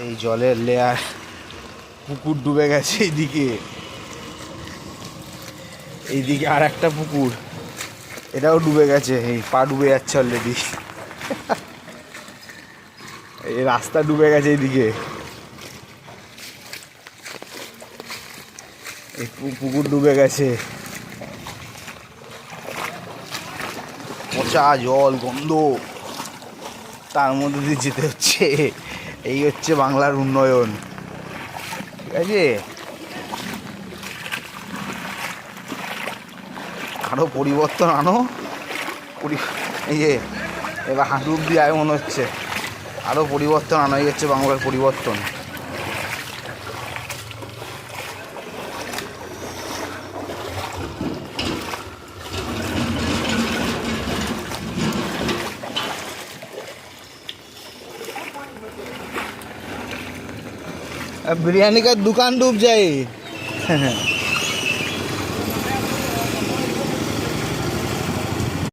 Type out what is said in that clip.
এই জলের লেয়ার, পুকুর ডুবে গেছে এইদিকে। এইদিকে আর একটা পুকুর, এটাও ডুবে গেছে, এই পা ডুবে যাচ্ছে অলরেডি। এই রাস্তা ডুবে গেছে এইদিকে, এই পুকুর ডুবে গেছে। পচা জল, গন্ধ, তার মধ্যে দিয়ে যেতে হচ্ছে। এই হচ্ছে বাংলার উন্নয়ন, ঠিক আছে? আরো পরিবর্তন আনো। এই যে এবার হাঁটু অব্দি আয় মনে হচ্ছে, আরো পরিবর্তন আনা হচ্ছে বাংলার পরিবর্তন। बिरयानी का दुकान डूब जाए।